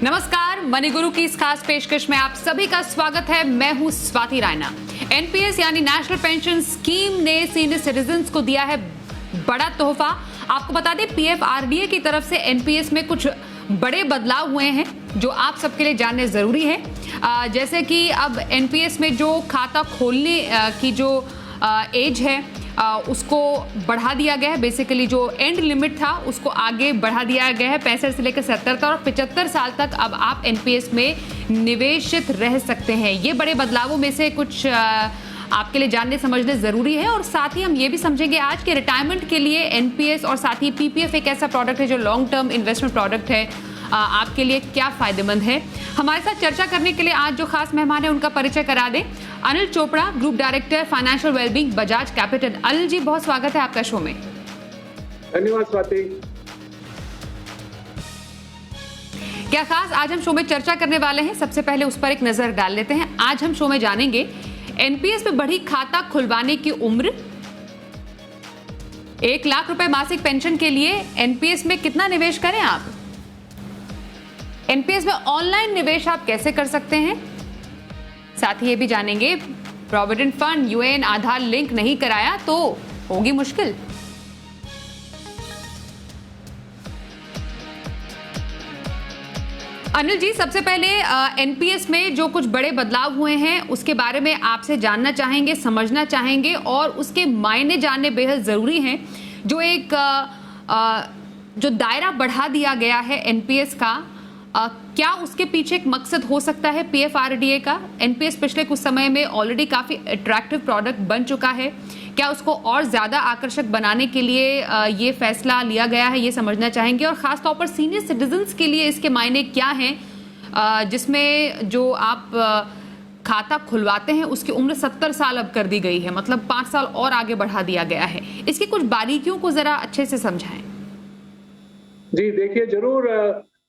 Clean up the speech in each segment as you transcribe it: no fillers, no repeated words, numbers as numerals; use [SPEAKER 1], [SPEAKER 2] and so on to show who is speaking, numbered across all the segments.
[SPEAKER 1] नमस्कार, मनी गुरु की इस खास पेशकश में आप सभी का स्वागत है। मैं हूं स्वाति रायना। एनपीएस यानी नेशनल पेंशन स्कीम ने सीनियर सिटीजन्स को दिया है बड़ा तोहफा। आपको बता दें, पीएफआरडीए की तरफ से एनपीएस में कुछ बड़े बदलाव हुए हैं जो आप सबके लिए जानने जरूरी है। जैसे कि अब एनपीएस में जो खाता खोलने की जो एज है उसको बढ़ा दिया गया है। बेसिकली जो एंड लिमिट था उसको आगे बढ़ा दिया गया है 65 से लेकर 70 तक, और 75 साल तक अब आप एनपीएस में निवेशित रह सकते हैं। ये बड़े बदलावों में से कुछ आपके लिए जानने समझने जरूरी है। और साथ ही हम ये भी समझेंगे आज के रिटायरमेंट के लिए एनपीएस और साथ ही पीपीएफ एक ऐसा प्रोडक्ट है जो लॉन्ग टर्म इन्वेस्टमेंट प्रोडक्ट है, आपके लिए क्या फायदेमंद है। हमारे साथ चर्चा करने के लिए आज जो खास मेहमान है उनका परिचय करा दें। Anil Chopra, group director financial wellbeing, Bajaj Capital. Anil ji, बहुत स्वागत है आपका शो में।
[SPEAKER 2] धन्यवाद स्वाति।
[SPEAKER 1] क्या खास आज हम शो में चर्चा करने वाले हैं, सबसे पहले उस पर एक नजर डाल लेते हैं। आज हम शो में जानेंगे एनपीएस में बढ़ी खाता खुलवाने की उम्र, 1 लाख रुपए मासिक पेंशन के लिए एनपीएस में कितना निवेश करें आप, एनपीएस में ऑनलाइन निवेश आप कैसे कर सकते हैं, साथ ही ये भी जानेंगे प्रोविडेंट फंड यूएएन आधार लिंक नहीं कराया तो होगी मुश्किल। अनिल जी, सबसे पहले एनपीएस में जो कुछ बड़े बदलाव हुए हैं उसके बारे में आपसे जानना चाहेंगे, समझना चाहेंगे, और उसके मायने जानने बेहद जरूरी हैं। जो एक जो दायरा बढ़ा दिया गया है एनपीएस का, क्या उसके पीछे एक मकसद हो सकता है पीएफआरडीए का? एनपीएस पिछले कुछ समय में ऑलरेडी काफी अट्रैक्टिव प्रोडक्ट बन चुका है, क्या उसको और ज्यादा आकर्षक बनाने के लिए ये फैसला लिया गया है, ये समझना चाहेंगे। और खासतौर पर सीनियर सिटीजन्स के लिए इसके मायने क्या हैं, जिसमें जो आप खाता खुलवाते हैं उसकी उम्र 70 साल अब कर दी गई है, मतलब 5 साल और आगे बढ़ा दिया गया है। इसकी कुछ बारीकियों को जरा अच्छे से समझाएं।
[SPEAKER 2] जी देखिए, जरूर।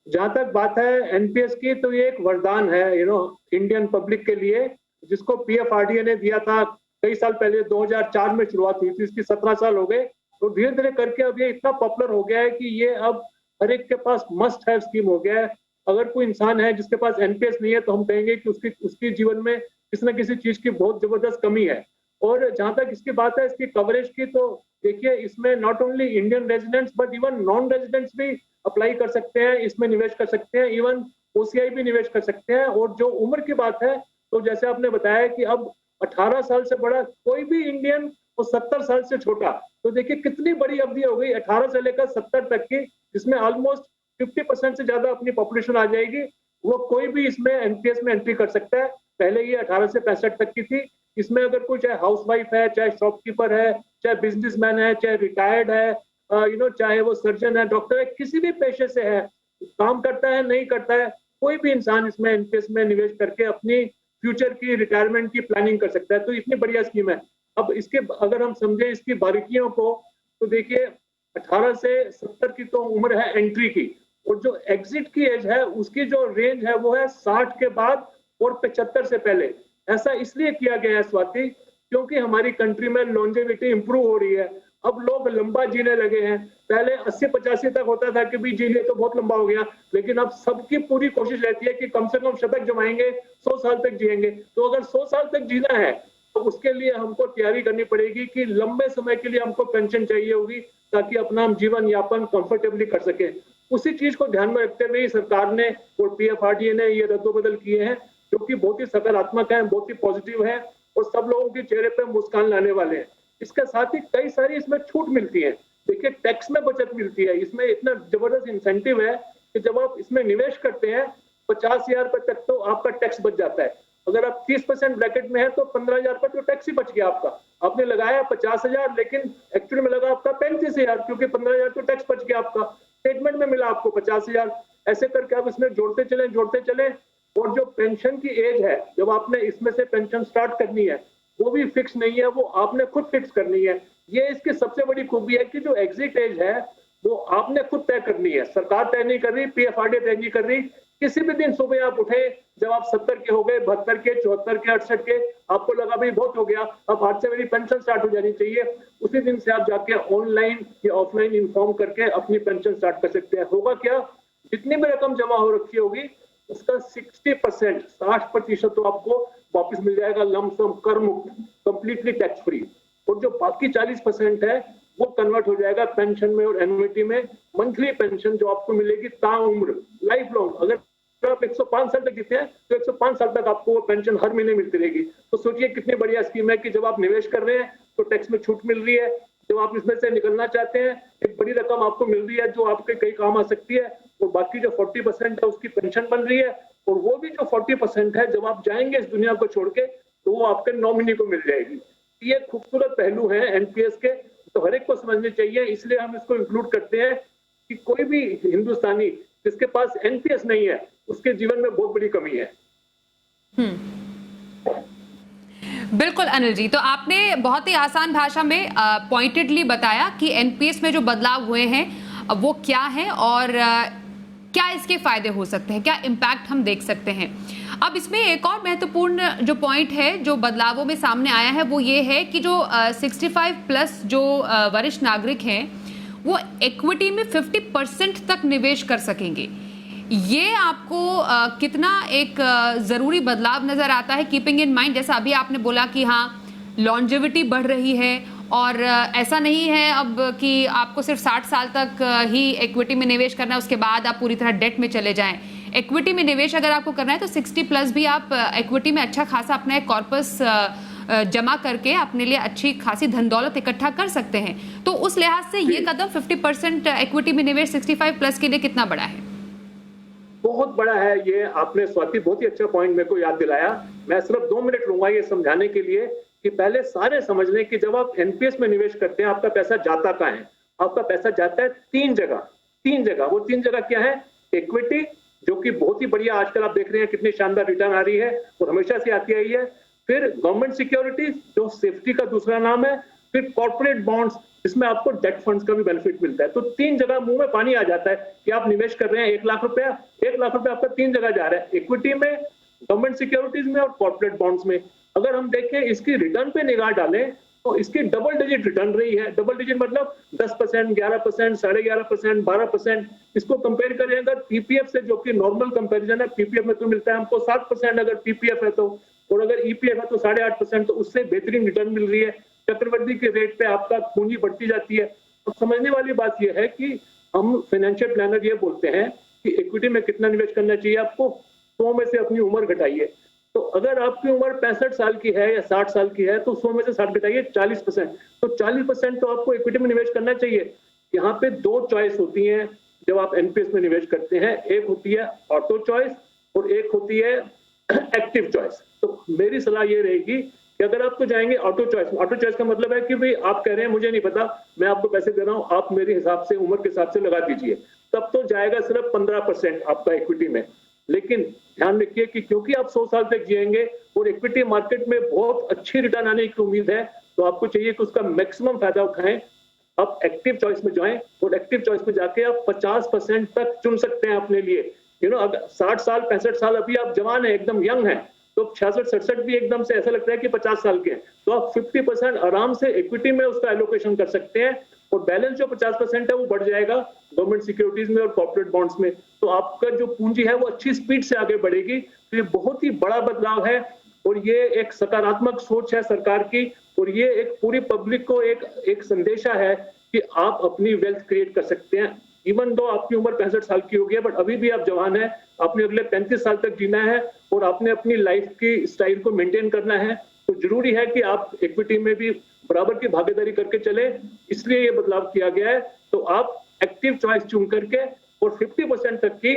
[SPEAKER 2] जहां तक बात है एनपीएस की, तो ये एक वरदान है इंडियन पब्लिक के लिए, जिसको पीएफआरडीए ने दिया था कई साल पहले। 2004 में शुरुआत हुई थी, इसकी 17 साल हो गए। तो धीरे धीरे करके अब ये इतना पॉपुलर हो गया है कि ये अब हर एक के पास मस्ट हैव स्कीम हो गया है। अगर कोई इंसान है जिसके पास एनपीएस नहीं है तो हम कहेंगे कि उसकी जीवन में किसी न किसी चीज की बहुत जबरदस्त कमी है। और जहां तक इसकी बात है इसकी कवरेज की, तो देखिए इसमें not only Indian residents but even non residents भी अप्लाई कर सकते हैं, इसमें निवेश कर सकते हैं, इवन ओसीआई भी निवेश कर सकते हैं। और जो उम्र की बात है, तो जैसे आपने बताया कि अब 18 साल से बड़ा कोई भी इंडियन और 70 साल से छोटा, तो देखिए कितनी बड़ी अवधि हो गई 18 से लेकर 70 तक की, जिसमें ऑलमोस्ट 50% से ज्यादा अपनी पॉपुलेशन आ जाएगी। वो कोई भी इसमें एनपीएस में एंट्री कर सकता है। पहले ये 18 से 65 तक की थी। इसमें अगर कोई चाहे हाउसवाइफ है, चाहे शॉपकीपर है, चाहे बिजनेसमैन है, चाहे रिटायर्ड है, चाहे वो सर्जन है, डॉक्टर है, किसी भी पेशे से है, काम करता है नहीं करता है, कोई भी इंसान इसमें एनपीएस में निवेश करके अपनी फ्यूचर की रिटायरमेंट की प्लानिंग कर सकता है। तो इतनी बढ़िया स्कीम है। अब इसके अगर हम समझे इसकी बारीकियों को, तो देखिए 18 से 70 की तो उम्र है एंट्री की, और जो एग्जिट की एज है उसकी जो रेंज है वो है 60 के बाद और 75 से पहले। ऐसा इसलिए किया गया है स्वाति, क्योंकि हमारी कंट्री में लॉन्जेविटी इंप्रूव हो रही है। अब लोग लंबा जीने लगे हैं। पहले 80-85 तक होता था कि भी जी ले तो बहुत लंबा हो गया, लेकिन अब सबकी पूरी कोशिश रहती है कि कम से कम शतक जमाएंगे, 100 साल तक जिएंगे। तो अगर 100 साल तक जीना है तो उसके लिए हमको तैयारी करनी पड़ेगी कि लंबे समय के लिए हमको पेंशन चाहिए होगी, ताकि अपना हम जीवन यापन कंफर्टेबली कर सके। उसी चीज को ध्यान में रखते हुए सरकार ने और पीएफआरडीए ने ये रद्दोबदल किए हैं, जो कि बहुत ही सकारात्मक है, बहुत ही पॉजिटिव है, और सब लोगों के चेहरे पे मुस्कान लाने वाले हैं। इसके साथ ही कई सारी इसमें छूट मिलती है। देखिए, टैक्स में बचत मिलती है। इसमें इतना जबरदस्त इंसेंटिव है कि जब आप इसमें निवेश करते हैं 50,000 रुपए तक तो आपका टैक्स बच जाता है। अगर आप 30% ब्रैकेट में है तो 15,000 रुपए तो टैक्स ही बच गया आपका। आपने लगाया 50,000, लेकिन एक्चुअली में लगा आपका 35,000, क्योंकि 15,000 तो टैक्स बच गया आपका। स्टेटमेंट में मिला आपको 50,000। ऐसे करके आप इसमें जोड़ते चले। और जो पेंशन की एज है, जब आपने इसमें से पेंशन स्टार्ट करनी है, वो भी फिक्स नहीं है, वो आपने खुद फिक्स करनी है। ये इसकी सबसे बड़ी खूबी है कि जो एग्जिट एज है वो आपने खुद तय करनी है। सरकार तय नहीं कर रही, पीएफआरडीए तय नहीं कर रही किसी भी दिन सुबह आप उठे, जब आप 70 के हो गए, 72 के, 74 के, 68 के, आपको लगा भाई बहुत हो गया, अब आज से मेरी पेंशन स्टार्ट हो जानी चाहिए, उसी दिन से आप जाके ऑनलाइन या ऑफलाइन इन्फॉर्म करके अपनी पेंशन स्टार्ट कर सकते हैं। होगा क्या, जितनी भी रकम जमा हो रखी होगी उसका 60%, 60% तो आपको वापस मिल जाएगा लमसम, कर मुक्त, कंप्लीटली टैक्स फ्री। और जो बाकी 40% है वो कन्वर्ट हो जाएगा पेंशन में और एन्युइटी में। मंथली पेंशन जो आपको मिलेगी ताउम्र, लाइफ लॉन्ग, अगर आप 105 साल तक जीते हैं तो 105 साल तक आपको वो पेंशन हर महीने मिलती रहेगी। तो सोचिए कितनी बढ़िया स्कीम है कि जब आप निवेश कर रहे हैं तो टैक्स में छूट मिल रही है, जब आप इसमें से निकलना चाहते हैं एक बड़ी रकम आपको मिल रही है जो आपके कई काम आ सकती है, और बाकी जो 40% है उसकी पेंशन बन रही है, और वो भी जो 40% है जब आप जाएंगे इस दुनिया को छोड़ के तो वो आपके नॉमिनी को मिल जाएगी। ये खूबसूरत पहलू है एनपीएस के, तो हर एक को समझने चाहिए, इसलिए हम इसको इंक्लूड करते हैं कि कोई भी हिंदुस्तानी जिसके पास एनपीएस नहीं है उसके जीवन में बहुत बड़ी कमी है।
[SPEAKER 1] बिल्कुल अनिल जी, तो आपने बहुत ही आसान भाषा में पॉइंटेडली बताया कि एनपीएस में जो बदलाव हुए हैं वो क्या है और क्या इसके फायदे हो सकते हैं, क्या इम्पैक्ट हम देख सकते हैं। अब इसमें एक और महत्वपूर्ण जो पॉइंट है जो बदलावों में सामने आया है वो ये है कि जो 65 प्लस जो वरिष्ठ नागरिक हैं वो इक्विटी में 50% तक निवेश कर सकेंगे। ये आपको कितना एक ज़रूरी बदलाव नज़र आता है, कीपिंग इन माइंड जैसा अभी आपने बोला कि हाँ लॉन्जेविटी बढ़ रही है और ऐसा नहीं है अब कि आपको सिर्फ 60 साल तक ही इक्विटी में निवेश करना है, उसके बाद आप पूरी तरह डेट में चले जाएं। इक्विटी में निवेश अगर आपको करना है तो 60 प्लस भी आप इक्विटी में अच्छा खासा अपना एक कॉर्पस जमा करके अपने लिए अच्छी खासी धन दौलत इकट्ठा कर सकते हैं। तो उस लिहाज से ये कदम 50% इक्विटी में निवेश 65 प्लस के लिए कितना बड़ा है?
[SPEAKER 2] बहुत बड़ा है। ये आपने स्वाति बहुत ही अच्छा पॉइंट मेरे को याद दिलाया। मैं सिर्फ 2 मिनट लूंगा ये समझाने के लिए कि पहले सारे समझ लें कि जब आप एनपीएस में निवेश करते हैं आपका पैसा जाता कहाँ है। आपका पैसा जाता है 3 जगह। वो 3 जगह क्या है? इक्विटी, जो कि बहुत ही बढ़िया आजकल आप देख रहे हैं कितनी शानदार रिटर्न आ रही है और हमेशा से आती आई है। फिर गवर्नमेंट सिक्योरिटीज जो सेफ्टी का दूसरा नाम है। फिर कॉर्पोरेट बॉन्ड्स जिसमें आपको डेट फंड्स का भी बेनिफिट मिलता है। तो 3 जगह मुंह में पानी आ जाता है कि आप निवेश कर रहे हैं 1 लाख रुपया, 1 लाख रुपया आपका 3 जगह जा रहा है, इक्विटी में, गवर्नमेंट सिक्योरिटीज में और कॉर्पोरेट बॉन्ड्स में। अगर हम देखें इसकी रिटर्न पे निगाह डालें तो इसकी डबल डिजिट रिटर्न रही है। डबल डिजिट मतलब 10%, 11%, 11.5%, 12%। इसको कंपेयर करें अगर पीपीएफ से, जो कि नॉर्मल कंपैरिजन है, पीपीएफ में तो मिलता है हमको 7% अगर पीपीएफ है तो, और अगर ईपीएफ है तो 8.5%, तो उससे बेहतरीन रिटर्न मिल रही है। चक्रवृद्धि के रेट पे आपका पूंजी बढ़ती जाती है। तो समझने वाली बात यह है कि हम फाइनेंशियल प्लानर ये बोलते हैं कि इक्विटी में कितना निवेश करना चाहिए आपको, 100 में से अपनी उम्र घटाइए। तो अगर आपकी उम्र 65 साल की है या 60 साल की है तो 100 में से 60 घटाइए, 40%। तो 40% तो आपको इक्विटी में निवेश करना चाहिए। यहाँ पे 2 चॉइस होती हैं जब आप एनपीएस में निवेश करते हैं। एक होती है ऑटो चॉइस और एक होती है एक्टिव चॉइस। तो मेरी सलाह ये रहेगी कि अगर आप तो जाएंगे ऑटो चॉइस का मतलब है कि भाई आप कह रहे हैं मुझे नहीं पता, मैं आपको पैसे दे रहा हूं, आप मेरे हिसाब से, उम्र के हिसाब से लगा दीजिए, तब तो जाएगा सिर्फ 15% आपका इक्विटी में। लेकिन ध्यान रखिए कि क्योंकि आप 100 साल तक जिएंगे और इक्विटी मार्केट में बहुत अच्छी रिटर्न आने की उम्मीद है, तो आपको चाहिए कि उसका मैक्सिमम फायदा उठाएं। आप एक्टिव चॉइस में जाएं और एक्टिव चॉइस में जाके आप 50% तक चुन सकते हैं अपने लिए। अगर 60 साल 65 साल अभी आप जवान है, एकदम यंग है, तो 66-67 भी एकदम से ऐसा लगता है कि 50 साल के हैं, तो आप 50% आराम से इक्विटी में उसका एलोकेशन कर सकते हैं और बैलेंस जो 50% है वो बढ़ जाएगा गवर्नमेंट सिक्योरिटीज में और कॉर्पोरेट बॉन्ड्स में। तो आपका जो पूंजी है वो अच्छी स्पीड से आगे बढ़ेगी। तो ये बहुत ही बड़ा बदलाव है और ये एक सकारात्मक सोच है सरकार की, और ये एक पूरी पब्लिक को एक संदेशा है कि आप अपनी वेल्थ क्रिएट कर सकते हैं। इवन दो आपकी उम्र 65 साल की हो गई है, बट अभी भी आप जवान है, आपने अगले 35 साल तक जीना है और आपने अपनी लाइफ की स्टाइल को मेंटेन करना है। तो जरूरी है कि आप इक्विटी में भी बराबर की भागीदारी करके चले, इसलिए ये बदलाव किया गया है। तो आप एक्टिव चॉइस चुन करके और 50% तक की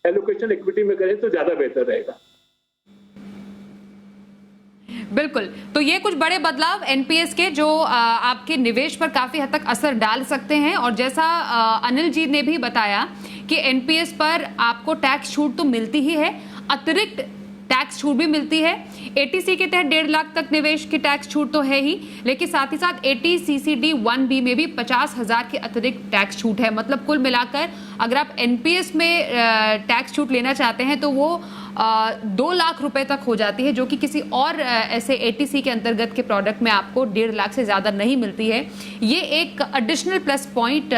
[SPEAKER 2] एलोकेशन इक्विटी में करें तो ज्यादा बेहतर रहेगा।
[SPEAKER 1] बिल्कुल, तो ये कुछ बड़े बदलाव एनपीएस के जो आपके निवेश पर काफी हद तक असर डाल सकते हैं। और जैसा अनिल जी ने भी बताया कि एनपीएस पर आपको टैक्स छूट तो मिलती ही है, अतिरिक्त टैक्स छूट भी मिलती है। एटीसी के तहत 1.5 लाख तक निवेश की टैक्स छूट तो है ही, लेकिन साथ ही साथ ATCCD 1B में भी 50,000 के अतिरिक्त टैक्स छूट है। मतलब कुल मिलाकर अगर आप NPS में टैक्स छूट लेना चाहते हैं तो वो 2 लाख रुपए तक हो जाती है, जो कि किसी और ऐसे ATC के अंतर्गत के प्रोडक्ट में आपको 1.5 लाख से ज्यादा नहीं मिलती है। ये एक एडिशनल प्लस पॉइंट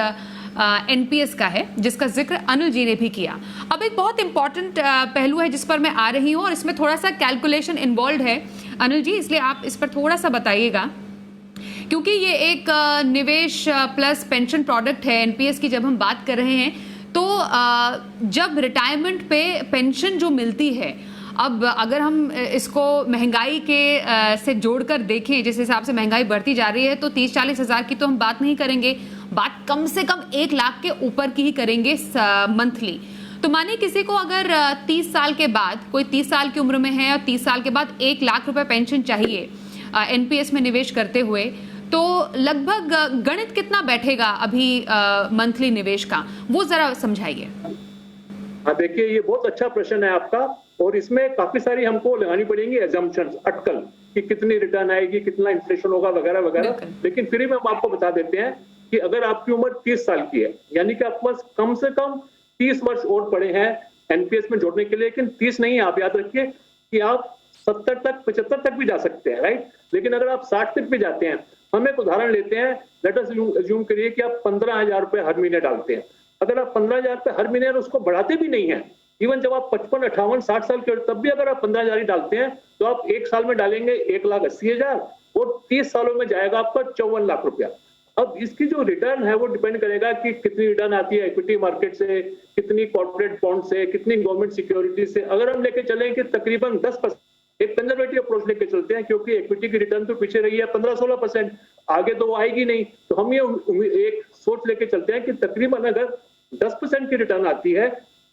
[SPEAKER 1] NPS का है, जिसका जिक्र अनिल जी ने भी किया। अब एक बहुत इंपॉर्टेंट पहलू है जिस पर मैं आ रही हूँ, और इसमें थोड़ा सा कैलकुलेशन इन्वॉल्व है अनिल जी, इसलिए आप इस पर थोड़ा सा बताइएगा, क्योंकि ये एक निवेश प्लस पेंशन प्रोडक्ट है। NPS की जब हम बात कर रहे हैं तो जब रिटायरमेंट पे पेंशन जो मिलती है, अब अगर हम इसको महंगाई के से जोड़कर देखें, जिस हिसाब से महंगाई बढ़ती जा रही है, तो 30-40 हज़ार की तो हम बात नहीं करेंगे, बात कम से कम 1 लाख के ऊपर की ही करेंगे मंथली। तो मानिए किसी को अगर 30 साल के बाद, कोई 30 साल की उम्र में है और 30 साल के बाद 1 लाख रुपए पेंशन चाहिए NPS में निवेश करते हुए, तो लगभग गणित कितना बैठेगा अभी मंथली निवेश का, वो जरा समझाइए।
[SPEAKER 2] हाँ, देखिए ये बहुत अच्छा प्रश्न है आपका, और इसमें काफी सारी हमको लगानी पड़ेंगी एजम्पशंस, अटकल, कि कितनी रिटर्न आएगी, कितना इन्फ्लेशन होगा वगैरह वगैरह। लेकिन फिर भी हम आपको बता देते हैं कि अगर आपकी उम्र 30 साल की है, यानी कि आपके पास कम से कम 30 वर्ष और पड़े हैं NPS में जोड़ने के लिए। लेकिन 30 नहीं, आप याद रखिए कि आप 70 तक 75 तक भी जा सकते हैं, राइट। लेकिन अगर आप 60 तक भी जाते हैं, हम एक उदाहरण लेते हैं, लेट अस अज्यूम करिए कि आप 15,000 रुपए हर महीने डालते हैं। अगर आप 15,000 रुपए हर महीने और उसको बढ़ाते भी नहीं है, इवन जब आप 55, 58, 60 साल के, तब भी अगर आप 15,000 ही डालते हैं, तो आप 1 साल में डालेंगे 1,80,000 और 30 सालों में जाएगा आपका 54 लाख रुपया। अब इसकी जो रिटर्न है वो डिपेंड करेगा कि कितनी रिटर्न आती है इक्विटी मार्केट से, कितनी कॉर्पोरेट बॉन्ड से, कितनी गवर्नमेंट सिक्योरिटी से। अगर हम लेके चलें कि तकरीबन 10%, एक कंजर्वेटिव अप्रोच लेके चलते हैं, क्योंकि इक्विटी की रिटर्न तो पीछे रही है 15-16%, आगे तो वो आएगी नहीं, तो हम ये एक सोच लेके चलते हैं कि तकरीबन अगर 10% की रिटर्न आती है,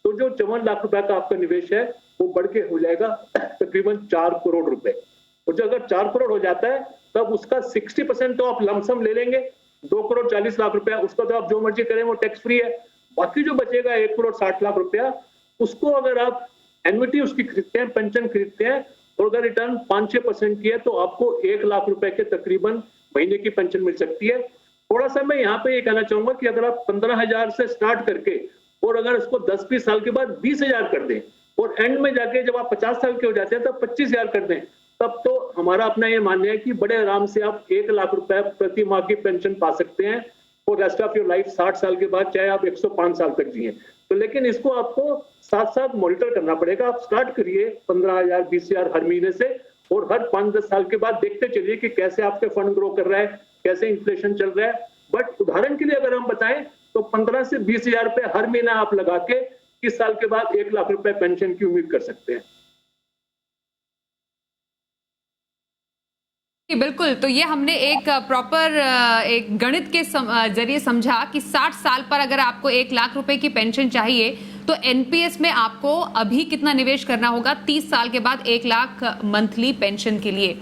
[SPEAKER 2] तो जो 54 लाख रुपए का आपका निवेश है वो बढ़ के हो जाएगा तकरीबन 4 करोड़ रुपए। और जो अगर 4 करोड़ हो जाता है, तब उसका 60% तो आप लमसम ले लेंगे, 2 करोड़ 40 लाख रुपया, उसका तो आप जो मर्जी करें वो टैक्स फ्री है। बाकी जो बचेगा 1 करोड़ 60 लाख रुपया, उसको अगर आप एन्युटी उसकी खरीदते हैं, पेंशन खरीदते हैं, और अगर रिटर्न 5-6% की है, तो आपको 1 लाख रुपए के तकरीबन महीने की पेंशन मिल सकती है। थोड़ा सा मैं यहाँ पे ये कहना चाहूंगा कि अगर आप 15,000 से स्टार्ट करके, और अगर इसको 10-20 साल के बाद 20,000 कर दें, और एंड में जाके जब आप 50 साल के हो जाते हैं तब 25,000 कर दें, तब तो हमारा अपना ये मानना है कि बड़े आराम से आप 1 लाख रुपए प्रति माह की पेंशन पा सकते हैं और रेस्ट ऑफ योर लाइफ, 60 साल के बाद चाहे आप 105 साल तक जिए। तो लेकिन इसको आपको साथ साथ मॉनिटर करना पड़ेगा। आप स्टार्ट करिए 15,000, 20,000 हर महीने से, और हर 5-10 साल के बाद देखते चलिए कि कैसे आपके फंड ग्रो कर रहा है, कैसे इन्फ्लेशन चल रहा है। बट उदाहरण के लिए अगर हम बताएं तो 15 से 20,000 रुपए हर महीना आप लगा के 30 साल के बाद 1 लाख रुपए पेंशन की उम्मीद कर सकते हैं।
[SPEAKER 1] बिल्कुल, तो ये हमने एक प्रॉपर एक गणित के जरिए समझा कि 60 साल पर अगर आपको 1 लाख रुपए की पेंशन चाहिए, तो NPS में आपको अभी कितना निवेश करना होगा 30 साल के बाद 1 लाख मंथली पेंशन के लिए।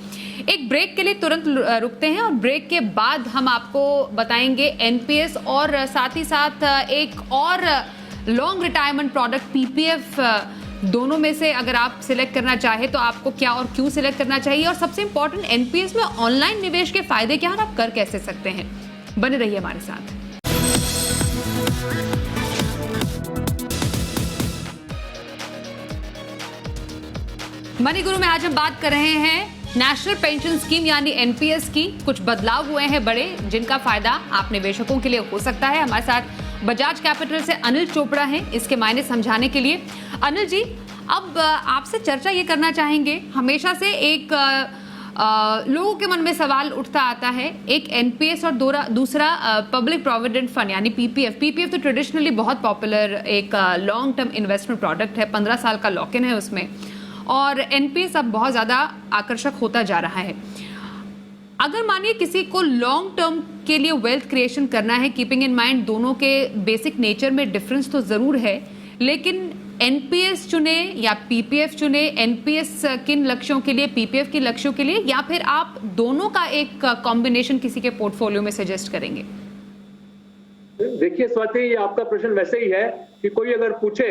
[SPEAKER 1] एक ब्रेक के लिए तुरंत रुकते हैं, और ब्रेक के बाद हम आपको बताएंगे NPS और साथ ही साथ एक और लॉन्ग रिटायरमेंट प्रोडक्ट PPF, दोनों में से अगर आप सिलेक्ट करना चाहे तो आपको क्या और क्यों सिलेक्ट करना चाहिए, और सबसे इंपॉर्टेंट NPS में ऑनलाइन निवेश के फायदे क्या हैं और आप कर कैसे सकते हैं। बने रहिए हमारे साथ। मनी गुरु में आज हम बात कर रहे हैं नेशनल पेंशन स्कीम यानी NPS की। कुछ बदलाव हुए हैं बड़े, जिनका फायदा आप निवेशकों के लिए हो सकता है। हमारे साथ बजाज कैपिटल से अनिल चोपड़ा हैं इसके मायने समझाने के लिए। अनिल जी, अब आपसे चर्चा ये करना चाहेंगे, हमेशा से एक लोगों के मन में सवाल उठता आता है, एक NPS और दूसरा पब्लिक प्रोविडेंट फंड यानी PPF तो ट्रेडिशनली बहुत पॉपुलर एक लॉन्ग टर्म इन्वेस्टमेंट प्रोडक्ट है, 15 साल का लॉक इन है उसमें, और NPS अब बहुत ज़्यादा आकर्षक होता जा रहा है। अगर मानिए किसी को लॉन्ग टर्म के लिए वेल्थ क्रिएशन करना है, कीपिंग इन माइंड दोनों के बेसिक नेचर में डिफरेंस तो ज़रूर है, लेकिन NPS चुने या PPF चुने, NPS किन लक्ष्यों के लिए, PPF के लक्ष्यों के लिए, या फिर आप दोनों का एक कॉम्बिनेशन किसी के पोर्टफोलियो में सजेस्ट करेंगे?
[SPEAKER 2] देखिए स्वाति, ये आपका प्रश्न वैसे ही है कि कोई अगर पूछे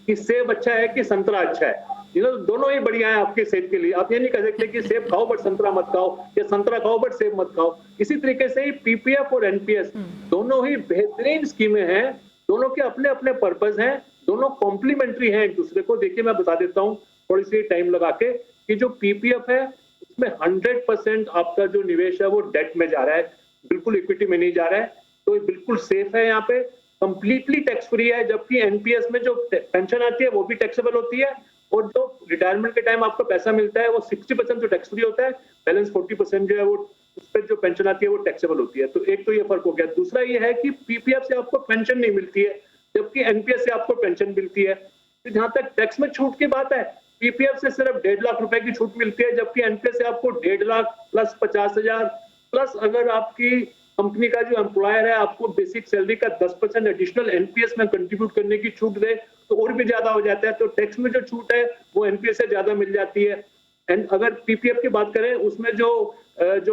[SPEAKER 2] कि सेब अच्छा है कि संतरा अच्छा है, दोनों ही बढ़िया है आपकी सेहत के लिए। आप ये नहीं कह सकते कि सेब खाओ बट संतरा मत खाओ, या संतरा खाओ बट सेब मत खाओ। इसी तरीके से ही पीपीएफ और एनपीएस दोनों ही बेहतरीन स्कीमें हैं, दोनों के अपने अपने पर्पज हैं, दोनों कॉम्प्लीमेंट्री हैं एक दूसरे को। देखिए मैं बता देता हूँ थोड़ी सी टाइम लगा के कि जो पीपीएफ है उसमें 100% आपका जो निवेश है वो डेट में जा रहा है, बिल्कुल इक्विटी में नहीं जा रहा है, तो ये बिल्कुल सेफ है, यहाँ पे कंप्लीटली टैक्स फ्री है। जबकि एनपीएस में जो पेंशन आती है वो भी टैक्सेबल होती है, और जो रिटायरमेंट के टाइम आपको पैसा मिलता है वो 60% तो टैक्स फ्री होता है, बैलेंस 40% जो है वो उस पर जो पेंशन आती है वो टैक्सेबल होती है। तो एक तो ये फर्क हो गया। दूसरा ये है कि पीपीएफ से आपको पेंशन नहीं मिलती है, जबकि एनपीएस से आपको पेंशन मिलती है। तो जहां तक टैक्स में छूट की बात है, पीपीएफ से सिर्फ 1.5 लाख रुपए की छूट मिलती है, जबकि एनपीएस से आपको 1.5 लाख प्लस 50,000 प्लस अगर आपकी कंपनी का जो एम्प्लॉयर है आपको बेसिक सैलरी का 10% एडिशनल एनपीएस में कंट्रीब्यूट करने की छूट दे तो और भी ज्यादा हो जाता है। तो टैक्स में जो छूट है वो एनपीएस से ज्यादा मिल जाती है। एंड अगर पीपीएफ की बात करें उसमें जो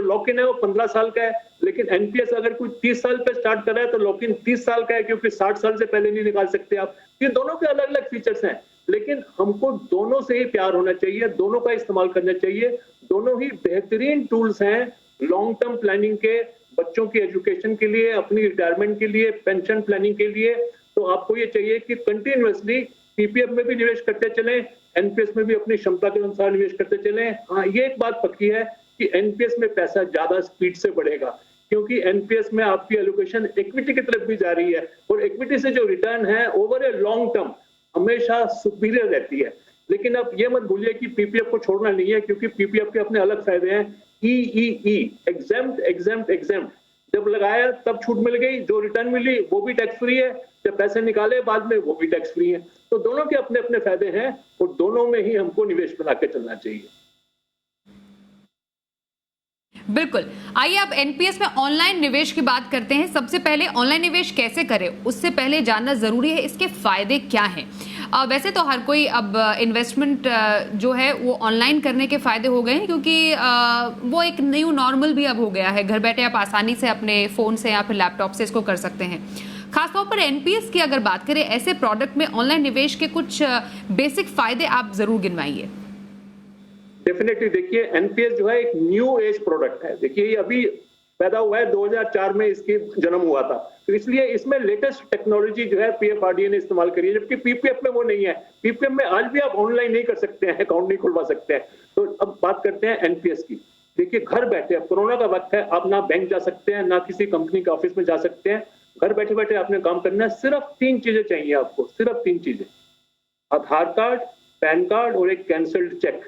[SPEAKER 2] लॉक इन है वो 15 साल का है, लेकिन एनपीएस अगर कोई 30 साल पे स्टार्ट कर रहा है तो लॉक इन 30 साल का है, क्योंकि 60 साल से पहले नहीं निकाल सकते आप। ये दोनों के अलग अलग फीचर्स हैं, लेकिन हमको दोनों से ही प्यार होना चाहिए, दोनों का इस्तेमाल करना चाहिए। दोनों ही बेहतरीन टूल्स हैं लॉन्ग टर्म प्लानिंग के, बच्चों की एजुकेशन के लिए, अपनी रिटायरमेंट के लिए, पेंशन प्लानिंग के लिए। तो आपको ये चाहिए कि कंटिन्यूअसली पीपीएफ में भी निवेश करते चलें, एनपीएस में भी अपनी क्षमता के अनुसार निवेश करते चलें। हाँ, ये एक बात पक्की है कि एनपीएस में पैसा ज्यादा स्पीड से बढ़ेगा, क्योंकि एनपीएस में आपकी एलोकेशन इक्विटी की तरफ भी जा रही है, और इक्विटी से जो रिटर्न है ओवर ए लॉन्ग टर्म हमेशा सुपीरियर रहती है। लेकिन अब ये मत भूलिए कि पीपीएफ को छोड़ना नहीं है, क्योंकि पीपीएफ के अपने अलग फायदे हैं। ई एग्जेम्प्ट एग्जेम्प्ट एग्जेम्प्ट, जब लगाया तब छूट मिल गई, जो रिटर्न मिली वो भी टैक्स फ्री है, जब पैसे निकाले बाद में वो भी टैक्स फ्री है। तो दोनों के अपने अपने फायदे हैं, और दोनों में ही हमको निवेश बना के चलना चाहिए।
[SPEAKER 1] बिल्कुल। आइए अब एनपीएस में ऑनलाइन निवेश की बात करते हैं। सबसे पहले ऑनलाइन निवेश कैसे करें उससे पहले जानना जरूरी है इसके फायदे क्या हैं। वैसे तो हर कोई अब इन्वेस्टमेंट जो है वो ऑनलाइन करने के फायदे हो गए हैं, क्योंकि वो एक न्यू नॉर्मल भी अब हो गया है। घर बैठे आप आसानी से अपने फोन से या फिर लैपटॉप से इसको कर सकते हैं। खासतौर पर एनपीएस की अगर बात करें, ऐसे प्रोडक्ट में ऑनलाइन निवेश के कुछ बेसिक फायदे आप जरूर गिनवाइए।
[SPEAKER 2] डेफिनेटली देखिए, एनपीएस जो है एक न्यू एज प्रोडक्ट है। देखिए ये अभी पैदा हुआ है, 2004 में इसकी जन्म हुआ था, तो इसलिए इसमें लेटेस्ट टेक्नोलॉजी जो है पीएफआरडीए ने इस्तेमाल करी है, जबकि पीपीएफ में वो नहीं है। पीपीएफ में आज भी आप ऑनलाइन नहीं कर सकते हैं, अकाउंट नहीं खुलवा सकते हैं। तो अब बात करते हैं एनपीएस की। देखिए घर बैठे, अब कोरोना का वक्त है, आप ना बैंक जा सकते हैं ना किसी कंपनी के ऑफिस में जा सकते हैं। घर बैठे बैठे आपने काम करना है। सिर्फ 3 चीजें चाहिए आपको, सिर्फ 3 चीजें, आधार कार्ड, पैन कार्ड और एक कैंसल्ड चेक।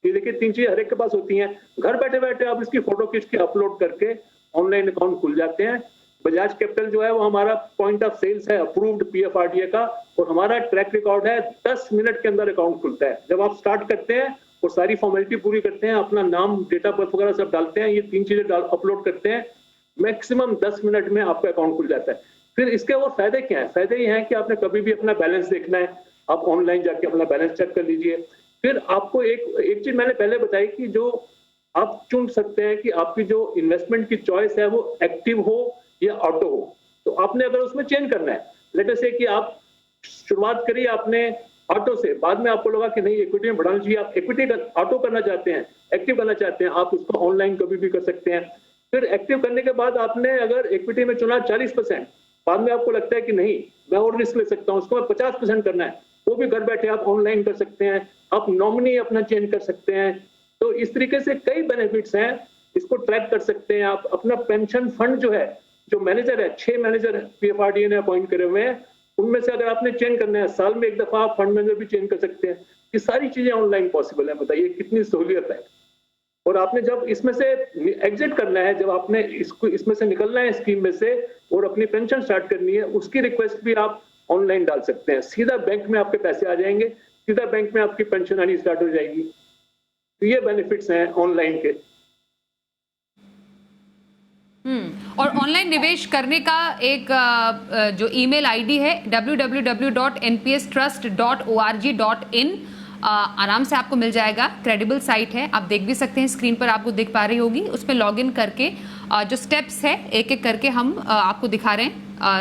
[SPEAKER 2] ये देखिए 3 चीजें हर एक के पास होती हैं। घर बैठे बैठे आप इसकी फोटो खींच के अपलोड करके ऑनलाइन अकाउंट खुल जाते हैं। बजाज कैपिटल जो है वो हमारा पॉइंट ऑफ सेल्स है अप्रूव्ड पीएफआरडीए का, और हमारा ट्रैक रिकॉर्ड है 10 मिनट के अंदर अकाउंट खुलता है। जब आप स्टार्ट करते हैं और सारी फॉर्मेलिटी पूरी करते हैं, अपना नाम, डेट ऑफ बर्थ वगैरह सब डालते हैं, ये 3 चीजें अपलोड करते हैं, मैक्सिमम 10 मिनट में आपका अकाउंट खुल जाता है। फिर इसके और फायदे क्या है? फायदे ये हैं कि आपने कभी भी अपना बैलेंस देखना है, आप ऑनलाइन जाके अपना बैलेंस चेक कर लीजिए। फिर आपको एक चीज मैंने पहले बताई कि जो आप चुन सकते हैं कि आपकी जो इन्वेस्टमेंट की चॉइस है वो एक्टिव हो या ऑटो हो। तो आपने अगर उसमें चेंज करना है, लेट अस से कि आप शुरुआत करिए आपने ऑटो से, बाद में आपको लगा कि नहीं इक्विटी में बढ़ाना चाहिए, आप इक्विटी ऑटो करना चाहते हैं, एक्टिव करना चाहते हैं, आप उसको ऑनलाइन कभी भी कर सकते हैं। फिर एक्टिव करने के बाद आपने अगर इक्विटी में चुना 40%, बाद में आपको लगता है कि नहीं मैं और रिस्क ले सकता हूँ, उसको मैं 50% करना है, वो भी घर बैठे आप ऑनलाइन कर सकते हैं। आप नॉमिनी अपना चेंज कर सकते हैं। तो इस तरीके से कई बेनिफिट्स हैं, इसको ट्रैक कर सकते हैं आप। अपना पेंशन फंड जो है, जो मैनेजर है, 6 मैनेजर पीएफआरडीए ने अपॉइंट करे हुए हैं, उनमें से अगर आपने चेंज करना है, साल में एक दफा आप फंड मैनेजर भी चेंज कर सकते हैं। ये सारी चीजें ऑनलाइन पॉसिबल है। बताइए कितनी सहूलियत है। और आपने जब इसमें से एग्जिट करना है, जब आपने इसमें से निकलना है स्कीम में से और अपनी पेंशन स्टार्ट करनी है, उसकी रिक्वेस्ट भी आप ऑनलाइन डाल सकते हैं। सीधा बैंक में आपके पैसे आ जाएंगे, सीधा बैंक में आपकी पेंशन आनी स्टार्ट हो जाएगी। तो ये बेनिफिट्स हैं ऑनलाइन के।
[SPEAKER 1] और ऑनलाइन निवेश करने का एक जो ईमेल आईडी है www.npstrust.org.in, आराम से आपको मिल जाएगा। क्रेडिबल साइट है, आप देख भी सकते हैं, स्क्रीन पर आपको दिख पा रही होगी। उसमें लॉगिन करके जो स्टेप्स है एक एक करके हम आपको दिखा रहे हैं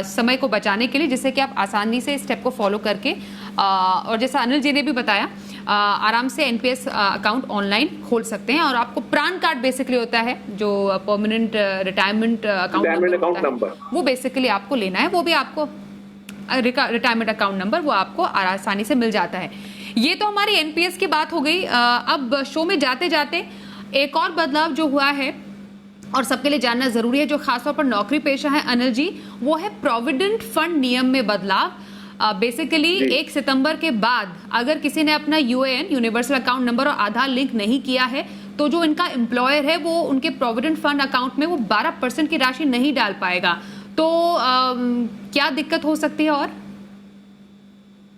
[SPEAKER 1] समय को बचाने के लिए, जिससे कि आप आसानी से स्टेप को फॉलो करके, और जैसा अनिल जी ने भी बताया आराम से एनपीएस अकाउंट ऑनलाइन खोल सकते हैं। और आपको प्राण कार्ड बेसिकली होता है जो परमानेंट रिटायरमेंट अकाउंट नंबर, वो बेसिकली आपको लेना है। वो भी आपको रिटायरमेंट अकाउंट नंबर वो आपको आसानी से मिल जाता है। ये तो हमारी एनपीएस की बात हो गई। अब शो में जाते जाते एक और बदलाव जो हुआ है और सबके लिए जानना जरूरी है, जो खासतौर पर नौकरी पेशा है अनिल जी, वो है प्रोविडेंट फंड नियम में बदलाव। बेसिकली 1 सितंबर के बाद अगर किसी ने अपना यूएएन यूनिवर्सल अकाउंट नंबर और आधार लिंक नहीं किया है तो जो इनका एम्प्लॉयर है वो उनके प्रोविडेंट फंड अकाउंट में वो 12% की राशि नहीं डाल पाएगा। तो क्या दिक्कत हो सकती है? और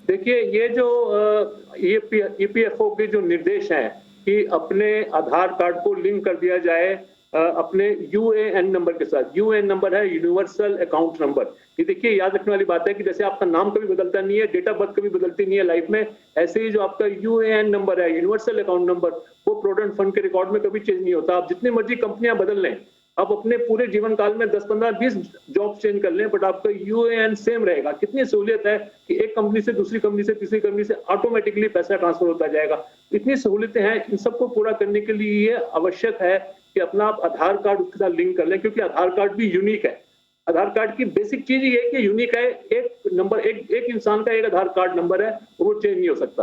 [SPEAKER 2] देखिए, ये जो ईपीएफओ के जो निर्देश हैं कि अपने आधार कार्ड को लिंक कर दिया जाए अपने यूएएन नंबर के साथ। यूएएन नंबर है यूनिवर्सल अकाउंट नंबर। ये देखिए, याद रखने वाली बात है कि जैसे आपका नाम कभी बदलता नहीं है, डेट ऑफ बर्थ कभी बदलती नहीं है लाइफ में, ऐसे ही जो आपका यूएएन नंबर है यूनिवर्सल अकाउंट नंबर, वो प्रोविडेंट फंड के रिकॉर्ड में कभी चेंज नहीं होता। आप जितनी मर्जी कंपनियां बदल लें, आप अपने पूरे जीवन काल में 10, 15, 20 जॉब चेंज कर लें, बट आपका यूएएन सेम रहेगा। कितनी सहूलियत है कि एक कंपनी से दूसरी कंपनी से तीसरी कंपनी से ऑटोमेटिकली पैसा ट्रांसफर होता जाएगा। इतनी सहूलियतें हैं। इन सबको पूरा करने के लिए ये आवश्यक है कि अपना आप आधार कार्ड उसके साथ लिंक कर लें, क्योंकि आधार कार्ड भी यूनिक है। आधार कार्ड की बेसिक चीज ये है कि यूनिक है। एक नंबर, एक इंसान का एक आधार कार्ड नंबर है, वो चेंज नहीं हो सकता।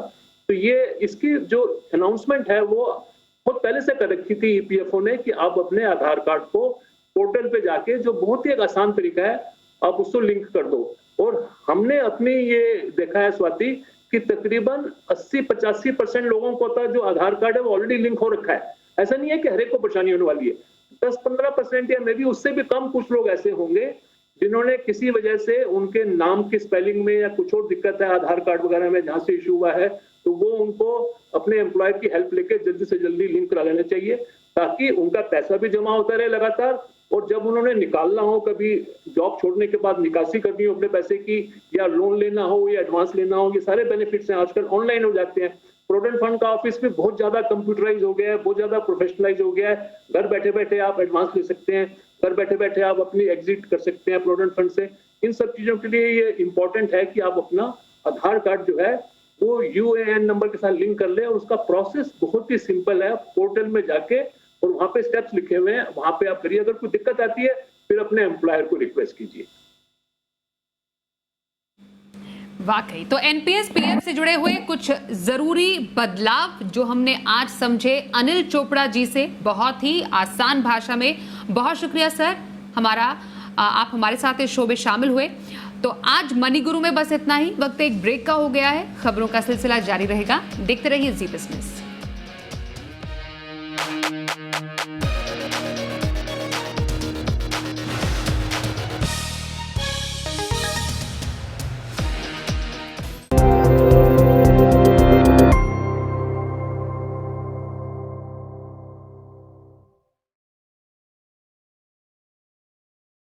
[SPEAKER 2] तो ये इसकी जो अनाउंसमेंट है वो बहुत पहले से कर रखी थी ईपीएफओ ने कि आप अपने आधार कार्ड को पोर्टल पे जाके, जो बहुत ही एक आसान तरीका है, आप उसको लिंक कर दो। और हमने अपनी ये देखा है स्वाति कि तकरीबन 80-85% लोगों को तो जो आधार कार्ड है वो ऑलरेडी लिंक हो रखा है। ऐसा नहीं है कि हर एक को परेशानी होने वाली है। 10-15% या मे भी उससे भी कम कुछ लोग ऐसे होंगे जिन्होंने किसी वजह से उनके नाम की स्पेलिंग में या कुछ और दिक्कत है आधार कार्ड वगैरह में, जहां से इशू हुआ है, तो वो उनको अपने एम्प्लॉयर की हेल्प लेके जल्दी से जल्दी लिंक करा लेना चाहिए, ताकि उनका पैसा भी जमा होता रहे लगातार। और जब उन्होंने निकालना हो, कभी जॉब छोड़ने के बाद निकासी करनी हो अपने पैसे की, या लोन लेना हो या एडवांस लेना हो, ये सारे बेनिफिट्स हैं आजकल ऑनलाइन हो जाते हैं। प्रोविडेंट फंड का ऑफिस भी बहुत ज्यादा कंप्यूटराइज हो गया है, बहुत ज्यादा प्रोफेशनलाइज हो गया है। घर बैठे बैठे आप एडवांस ले सकते हैं, घर बैठे बैठे आप अपनी एग्जिट कर सकते हैं प्रोविडेंट फंड से। इन सब चीजों के लिए ये इंपॉर्टेंट है कि आप अपना आधार कार्ड जो है वो यूएएन नंबर के साथ लिंक कर ले। और उसका प्रोसेस बहुत ही सिंपल है। पोर्टल में जाके और वहां पे स्टेप्स लिखे हुए हैं, वहां पे आप करिए। अगर कोई दिक्कत आती है फिर अपने एम्प्लॉयर को रिक्वेस्ट कीजिए।
[SPEAKER 1] वाकई तो एनपीएस पीएफ से जुड़े हुए कुछ जरूरी बदलाव जो हमने आज समझे अनिल चोपड़ा जी से, बहुत ही आसान भाषा में। बहुत शुक्रिया सर, आप हमारे साथ इस शो में शामिल हुए। तो आज मनी गुरु में बस इतना ही। वक्त एक ब्रेक का हो गया है। खबरों का सिलसिला जारी रहेगा। देखते रहिए जी बिजनेस।